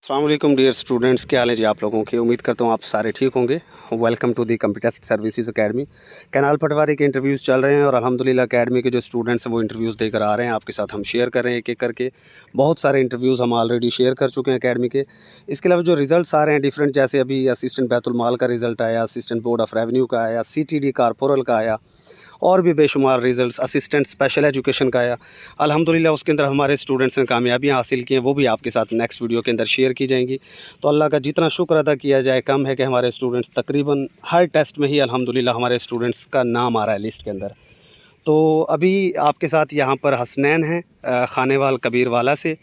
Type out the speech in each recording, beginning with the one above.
अस्सलाम वालेकुम dear students, क्या हाल है जी आप लोगों की। उम्मीद करता हूँ आप सारे ठीक होंगे। Welcome to the computer services academy. Canal पटवारी के इंटरव्यूज़ चल रहे हैं और अल्हम्दुलिल्लाह एकेडमी के जो स्टूडेंट्स हैं वो इंटरव्यूज़ देकर आ रहे हैं। आपके साथ हम शेयर कर रहे हैं एक एक करके। बहुत सारे इंटरव्यूज़ हम ऑलरेडी शेयर कर चुके हैं एकेडमी के। इसके अलावा जो रिज़ल्ट्स आ रहे हैं डिफरेंट, जैसे अभी असिस्टेंट बैतुल माल का रिज़ल्ट आया, असिस्टेंट बोर्ड ऑफ़ रेवेन्यू का आया, CTD कॉर्पोरल का आया, और भी बेशुमार रिज़ल्ट्स असिस्टेंट स्पेशल एजुकेशन का आया। अल्हम्दुलिल्लाह उसके अंदर हमारे स्टूडेंट्स ने कामयाबियाँ हासिल की हैं, वो भी आपके साथ नेक्स्ट वीडियो के अंदर शेयर की जाएंगी। तो अल्लाह का जितना शुक्र अदा किया जाए कम है कि हमारे स्टूडेंट्स तकरीबन हर टेस्ट में ही अल्हम्दुलिल्लाह हमारे स्टूडेंट्स का नाम आ रहा है लिस्ट के अंदर। तो अभी आपके साथ यहाँ पर हसनैन हैं खानेवाल कबीरवाला से।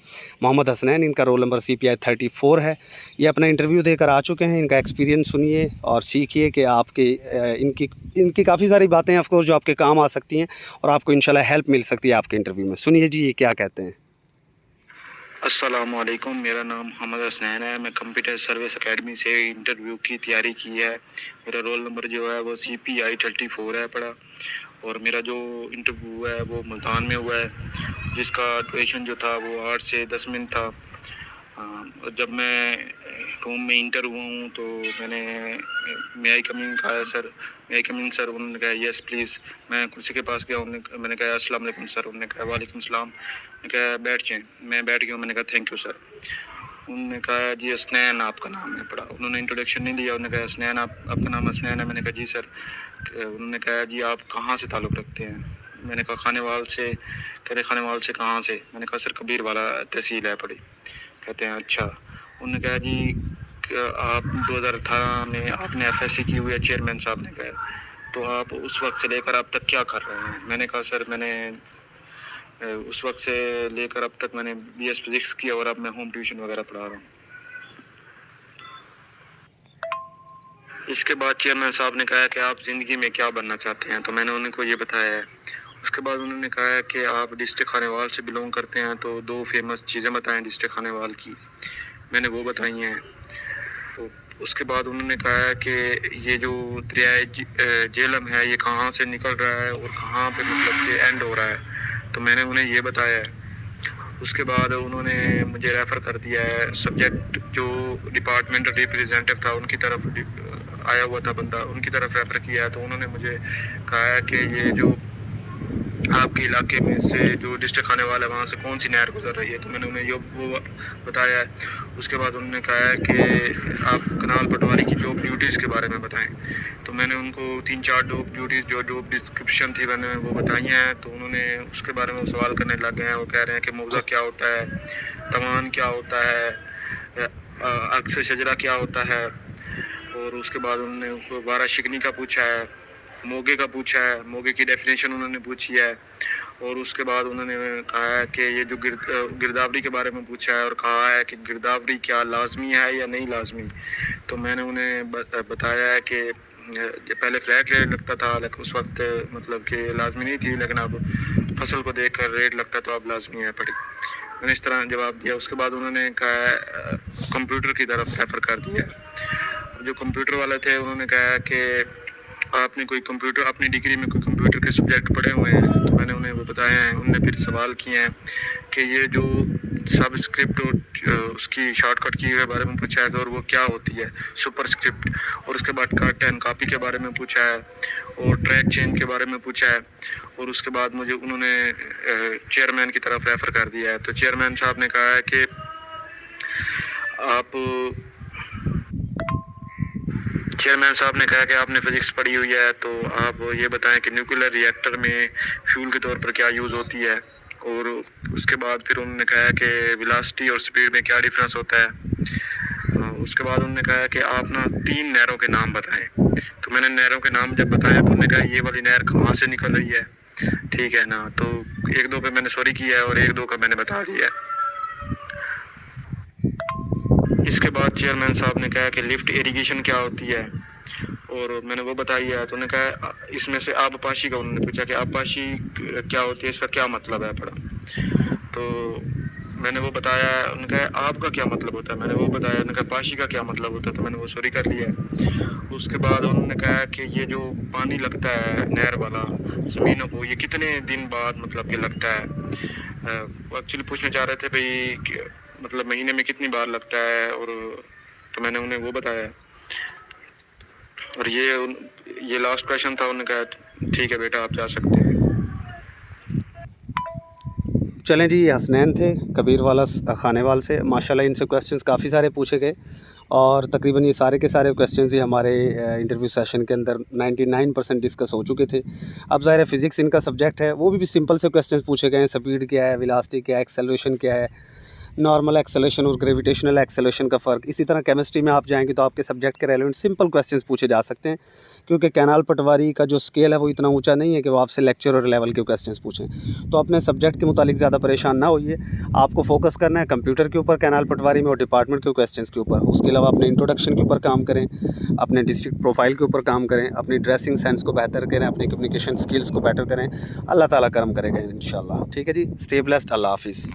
मोहम्मद हसनैन, इनका रोल नंबर CPI 34 है। ये अपना इंटरव्यू देकर आ चुके हैं। इनका एक्सपीरियंस सुनिए और सीखिए कि आपके इनकी काफ़ी सारी बातें ऑफ कोर्स जो आपके काम आ सकती हैं और आपको इंशाल्लाह हेल्प मिल सकती है आपके इंटरव्यू में। सुनिए जी ये क्या कहते हैं। अस्सलाम वालेकुम, मेरा नाम मोहम्मद हसनैन है। मैं कंप्यूटर सर्विस एकेडमी से इंटरव्यू की तैयारी की है। मेरा रोल नंबर जो है वो CPI 34 है पड़ा, और मेरा जो इंटरव्यू है वो मुल्तान में हुआ है, जिसका ड्यूरेशन जो था वो 8 से 10 मिनट था। जब मैं रूम में इंटर हुआ हूँ तो मैंने मे आई कमिंग कहा, sir may I coming sir. उन्होंने कहा यस प्लीज़। मैं कुर्सी के पास गया, मैंने कहा अस्सलाम वालेकुम सर। उन्होंने कहा वालेकुम सलाम। मैंने कहा बैठ जाएँ। मैं बैठ गया, मैंने कहा थैंक यू सर। उन्होंने कहा जी हसनैन आपका नाम है पड़ा। उन्होंने इंट्रोडक्शन नहीं दिया। उन्होंने कहा हसनैन आपका नाम हसनैन है। मैंने कहा जी सर। उन्होंने कहा जी आप कहाँ से ताल्लुक़ रखते हैं। मैंने कहा खानेवाल से। कहते खानेवाल से कहाँ से। मैंने कहा सर कबीर वाला तहसील है पड़ी। कहते हैं अच्छा। उन्होंने कहा जी आप 2018 में आपने FSC की हुई है। चेयरमैन साहब ने कहा तो आप उस वक्त से लेकर अब तक क्या कर रहे हैं। मैंने कहा सर मैंने उस वक्त से लेकर अब तक मैंने BS फिजिक्स की और अब मैं होम ट्यूशन वगैरह पढ़ा रहा हूँ। इसके बाद चेयरमैन साहब ने कहा कि आप ज़िंदगी में क्या बनना चाहते हैं, तो मैंने उनको ये बताया है। उसके बाद उन्होंने कहा कि आप डिस्ट्रिक्ट खानेवाल से बिलोंग करते हैं, तो 2 फेमस चीज़ें बताएं डिस्ट्रिक्ट खानेवाल की। मैंने वो बताई हैं। तो उसके बाद उन्होंने कहा कि ये जो दरियाए झेलम है ये कहाँ से निकल रहा है और कहाँ पे मतलब कि एंड हो रहा है, तो मैंने उन्हें ये बताया है। उसके बाद उन्होंने मुझे रेफ़र कर दिया है सब्जेक्ट, जो डिपार्टमेंटल रिप्रेजेंटेटिव था उनकी तरफ आया हुआ था बंदा, उनकी तरफ रेफ़र किया है। तो उन्होंने मुझे कहा है कि ये जो आपके इलाके में से जो डिस्ट्रिक्ट खानेवाल है वहाँ से कौन सी नहर गुजर रही है, तो मैंने उन्हें वो बताया है। उसके बाद उन्होंने कहा है कि आप कैनाल पटवारी की जॉब ड्यूटीज़ के बारे में बताएं, तो मैंने उनको 3-4 जॉब ड्यूटीज़ जो जॉब डिस्क्रिप्शन थी मैंने वो बताई हैं। तो उन्होंने उसके बारे में सवाल करने लग गए हैं। वो कह रहे हैं कि मौज़ा क्या होता है, तवान क्या होता है, अक्स शजरा क्या होता है, और उसके बाद उन्होंने बारह शिकनी का पूछा है, मोगे का पूछा है, मोगे की डेफिनेशन उन्होंने पूछी है। और उसके बाद उन्होंने कहा है कि ये जो गिरदावरी के बारे में पूछा है और कहा है कि गिरदावरी क्या लाजमी है या नहीं लाजमी। तो मैंने उन्हें बताया है कि पहले फ्लैट रेट लगता था, लेकिन उस वक्त मतलब कि लाजमी नहीं थी, लेकिन अब फसल को देख कर रेट लगता तो अब लाजमी है पड़ी। मैंने इस तरह जवाब दिया। उसके बाद उन्होंने कहा कंप्यूटर की तरफ रेफ़र कर दिया। जो कंप्यूटर वाले थे उन्होंने कहा कि आपने कोई कंप्यूटर अपनी डिग्री में कोई कंप्यूटर के सब्जेक्ट पढ़े हुए हैं, तो मैंने उन्हें वो बताया है। उन्होंने फिर सवाल किए हैं कि ये जो सबस्क्रिप्ट और उसकी शॉर्टकट की के बारे में पूछा है और वो क्या होती है सुपरस्क्रिप्ट, और उसके बाद कट एंड कॉपी के बारे में पूछा है और ट्रैक चेन के बारे में पूछा है। और उसके बाद मुझे उन्होंने चेयरमैन की तरफ रेफ़र कर दिया है। तो चेयरमैन साहब ने कहा है कि चेयरमैन साहब ने कहा कि आपने फिजिक्स पढ़ी हुई है, तो आप ये बताएं कि न्यूक्लियर रिएक्टर में फ्यूल के तौर पर क्या यूज़ होती है। और उसके बाद फिर उन्होंने कहा कि वेलोसिटी और स्पीड में क्या डिफरेंस होता है। उसके बाद उन्होंने कहा कि आप ना 3 नहरों के नाम बताएं। तो मैंने नहरों के नाम जब बताया तो उन्होंने कहा ये वाली नहर कहाँ से निकल रही है, ठीक है ना। तो 1-2 पे मैंने सॉरी किया है और 1-2 का मैंने बता दिया है। इसके बाद चेयरमैन साहब ने कहा कि लिफ्ट इरिगेशन क्या होती है, और मैंने वो बताई है। तो उन्होंने कहा इसमें से आबपाशी का, उन्होंने पूछा कि आबपाशी क्या होती है, इसका क्या मतलब है पड़ा। तो मैंने वो बताया। उन्होंने कहा आपका क्या मतलब होता है, मैंने वो बताया। उन्होंने कहा पाशी का क्या मतलब होता है, तो मैंने वो सॉरी कर लिया। उसके बाद उन्होंने कहा कि ये जो पानी लगता है नहर वाला ज़मीनों को, ये कितने दिन बाद मतलब कि लगता है। एक्चुअली पूछना चाह रहे थे भाई मतलब महीने में कितनी बार लगता है, और तो मैंने उन्हें वो बताया। और ये लास्ट क्वेश्चन था, उन्होंने कहा ठीक है बेटा आप जा सकते हैं। चलें जी, ये हसनैन थे कबीर वाला खानेवाल से। माशाल्लाह इनसे क्वेश्चंस काफ़ी सारे पूछे गए और तकरीबन ये सारे के सारे क्वेश्चंस ही हमारे इंटरव्यू सेशन के अंदर 99% डिस्कस हो चुके थे। अब ज़ाहिर है फ़िज़िक्स इनका सब्जेक्ट है, वो भी सिंपल से क्वेश्चंस पूछे गए हैं। स्पीड क्या है, वेलोसिटी क्या है, एक्सेलरेशन क्या है, नॉर्मल एक्सेलरेशन और ग्रेविटेशनल एक्सेलरेशन का फ़र्क। इसी तरह केमिस्ट्री में आप जाएंगे तो आपके सब्जेक्ट के रेलेवेंट सिंपल क्वेश्चंस पूछे जा सकते हैं, क्योंकि कैनाल पटवारी का जो स्केल है वो इतना ऊंचा नहीं है कि वो आपसे लेक्चरर लेवल के क्वेश्चंस पूछें। तो अपने सब्जेक्ट के मुतालिक ज़्यादा परेशान ना होइए, आपको फोकस करना है कंप्यूटर के ऊपर कैनाल पटवारी में और डिपार्टमेंट के क्वेश्चंस के ऊपर। उसके अलावा अपने इंट्रोडक्शन के ऊपर काम करें, अपने डिस्ट्रिक्ट प्रोफाइल के ऊपर काम करें, अपनी ड्रेसिंग सेंस को बेहतर करें, अपनी कम्युनिकेशन स्किल्स को बेटर करें। अल्लाह ताला करम करेगा इंशाल्लाह। ठीक है जी, स्टे ब्लेस्ड, अल्लाह हाफिज़।